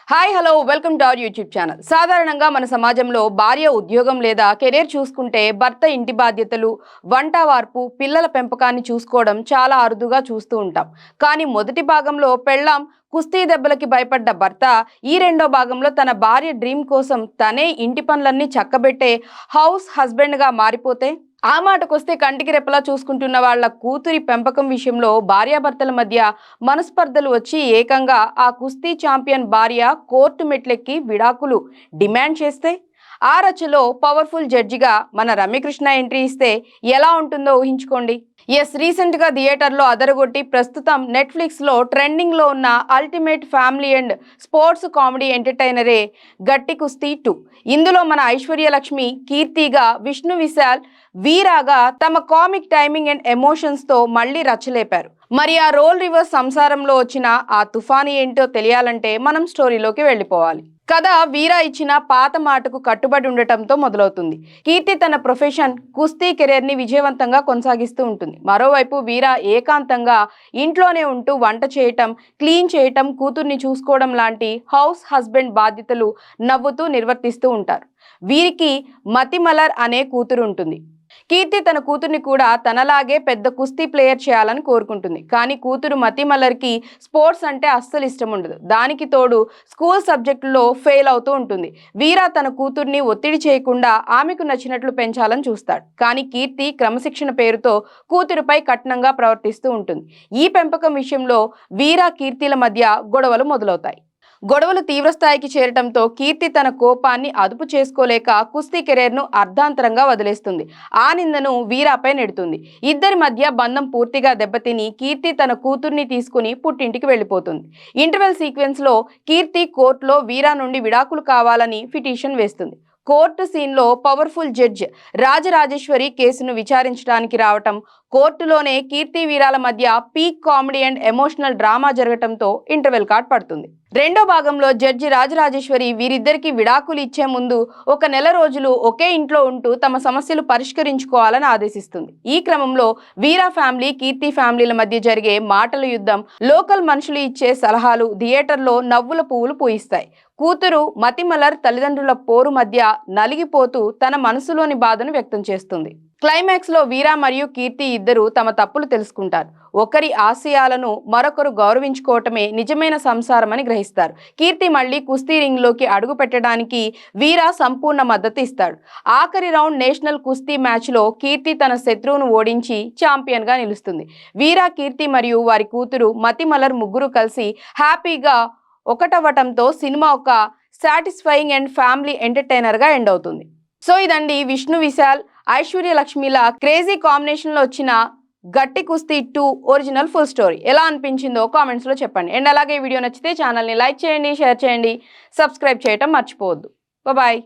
Hi hello welcome to our YouTube channel. సాధారణంగా మన సమాజంలో భార్య ఉద్యోగం లేదా కెరీర్ చూసుకుంటే భర్త ఇంటి బాధ్యతలు, వంట వార్పు, పిల్లల పెంపకాన్ని చూసుకోవడం చాలా అరుదుగా చూస్తూ ఉంటాం. కానీ మొదటి భాగంలో పెళ్ళాం కుస్తీ దెబ్బలకి భయపడ్డ భర్త ఈ రెండో భాగంలో తన భార్య డ్రీమ్ కోసం తనే ఇంటి పనులన్నీ చక్కబెట్టే హౌస్ హస్బెండ్గా మారిపోతే, ఆ మాటకొస్తే కంటికి రెప్పలా చూసుకుంటున్న వాళ్ళ కూతురి పెంపకం విషయంలో భార్యాభర్తల మధ్య మనస్పర్ధలు వచ్చి ఏకంగా ఆ కుస్తీ ఛాంపియన్ భార్య కోర్టు మెట్లెక్కి విడాకులు డిమాండ్ చేస్తే, ఆ రచలో పవర్ఫుల్ జడ్జిగా మన రమ్యకృష్ణ ఎంట్రీ ఇస్తే ఎలా ఉంటుందో ఊహించుకోండి. రీసెంట్గా థియేటర్లో అదరగొట్టి ప్రస్తుతం నెట్ఫ్లిక్స్లో ట్రెండింగ్లో ఉన్న ultimate family and sports comedy ఎంటర్టైనరే గట్టి కుస్తీ 2. ఇందులో మన ఐశ్వర్యలక్ష్మి కీర్తిగా, విష్ణు విశాల్ వీరాగా తమ కామిక్ టైమింగ్ అండ్ ఎమోషన్స్తో మళ్ళీ రచ్చలేపారు. మరి ఆ రోల్ రివర్స్ సంసారంలో వచ్చిన ఆ తుఫాను ఏంటో తెలియాలంటే మనం స్టోరీలోకి వెళ్ళిపోవాలి. కథ వీరా ఇచ్చిన పాత మాటకు కట్టుబడి ఉండటంతో మొదలవుతుంది. కీర్తి తన ప్రొఫెషన్ కుస్తీ కెరీర్ని విజయవంతంగా కొనసాగిస్తూ ఉంటుంది. మరోవైపు వీరా ఏకాంతంగా ఇంట్లోనే ఉంటూ వంట చేయటం, క్లీన్ చేయటం, కూతుర్ని చూసుకోవడం లాంటి హౌస్ హస్బెండ్ బాధ్యతలు నవ్వుతూ నిర్వర్తిస్తూ ఉంటారు. వీరికి మతిమలర్ అనే కూతురు ఉంటుంది. కీర్తి తన కూతుర్ని కూడా తనలాగే పెద్ద కుస్తీ ప్లేయర్ చేయాలని కోరుకుంటుంది. కానీ కూతురు మతిమలర్కి స్పోర్ట్స్ అంటే అస్సలు ఇష్టం ఉండదు. దానికి తోడు స్కూల్ సబ్జెక్టులో ఫెయిల్ అవుతూ ఉంటుంది. వీరా తన కూతుర్ని ఒత్తిడి చేయకుండా ఆమెకు నచ్చినట్లు పెంచాలని చూస్తాడు. కానీ కీర్తి క్రమశిక్షణ పేరుతో కూతురుపై కఠినంగా ప్రవర్తిస్తూ ఉంటుంది. ఈ పెంపకం విషయంలో వీరా కీర్తిల మధ్య గొడవలు మొదలవుతాయి. గొడవలు తీవ్రస్థాయికి చేరటంతో కీర్తి తన కోపాన్ని అదుపు చేసుకోలేక కుస్తీ కెరీర్ను అర్ధాంతరంగా వదిలేస్తుంది. ఆ నిందను వీరాపై నెడుతుంది. ఇద్దరి మధ్య బంధం పూర్తిగా దెబ్బతిని కీర్తి తన కూతుర్ని తీసుకుని పుట్టింటికి వెళ్ళిపోతుంది. ఇంటర్వెల్ సీక్వెన్స్లో కీర్తి కోర్టులో వీరా నుండి విడాకులు కావాలని పిటిషన్ వేస్తుంది. కోర్టు సీన్లో పవర్ఫుల్ జడ్జ్ రాజరాజేశ్వరి కేసును విచారించడానికి రావటం, కోర్టులోనే కీర్తి వీరాల మధ్య peak comedy and emotional drama జరగటంతో ఇంటర్వెల్ కార్డ్ పడుతుంది. రెండో భాగంలో జడ్జి రాజరాజేశ్వరి వీరిద్దరికి విడాకులు ఇచ్చే ముందు 1 నెల రోజులు ఒకే ఇంట్లో ఉంటూ తమ సమస్యలు పరిష్కరించుకోవాలని ఆదేశిస్తుంది. ఈ క్రమంలో వీరా ఫ్యామిలీ, కీర్తి ఫ్యామిలీల మధ్య జరిగే మాటల యుద్ధం, లోకల్ మనుషులు ఇచ్చే సలహాలు థియేటర్లో నవ్వుల పువ్వులు పూయిస్తాయి. కూతురు మతిమలర్ తల్లిదండ్రుల పోరు మధ్య నలిగిపోతూ తన మనసులోని బాధను వ్యక్తం చేస్తుంది. క్లైమాక్స్లో వీరా మరియు కీర్తి ఇద్దరు తమ తప్పులు తెలుసుకుంటారు. ఒకరి ఆశయాలను మరొకరు గౌరవించుకోవటమే నిజమైన సంసారమని గ్రహిస్తారు. కీర్తి మళ్ళీ కుస్తీ రింగ్లోకి అడుగు పెట్టడానికి వీరా సంపూర్ణ మద్దతు ఇస్తాడు. ఆఖరి రౌండ్ నేషనల్ కుస్తీ మ్యాచ్లో కీర్తి తన శత్రువును ఓడించి ఛాంపియన్గా నిలుస్తుంది. వీరా, కీర్తి మరియు వారి కూతురు మతిమలర్ ముగ్గురు కలిసి హ్యాపీగా ఒకటవటంతో సినిమా ఒక సాటిస్ఫైయింగ్ అండ్ ఫ్యామిలీ ఎంటర్టైనర్గా ఎండ్ అవుతుంది. సో ఇదండి విష్ణు విశాల్, ఐశ్వర్యలక్ష్మిల క్రేజీ కాంబినేషన్లో వచ్చిన గట్టి కుస్తీ 2 ఒరిజినల్ ఫుల్ స్టోరీ. ఎలా అనిపించిందో కామెంట్స్లో చెప్పండి. అండ్ అలాగే ఈ వీడియో నచ్చితే ఛానల్ని లైక్ చేయండి, షేర్ చేయండి, సబ్స్క్రైబ్ చేయటం మర్చిపోవద్దు. బాయ్.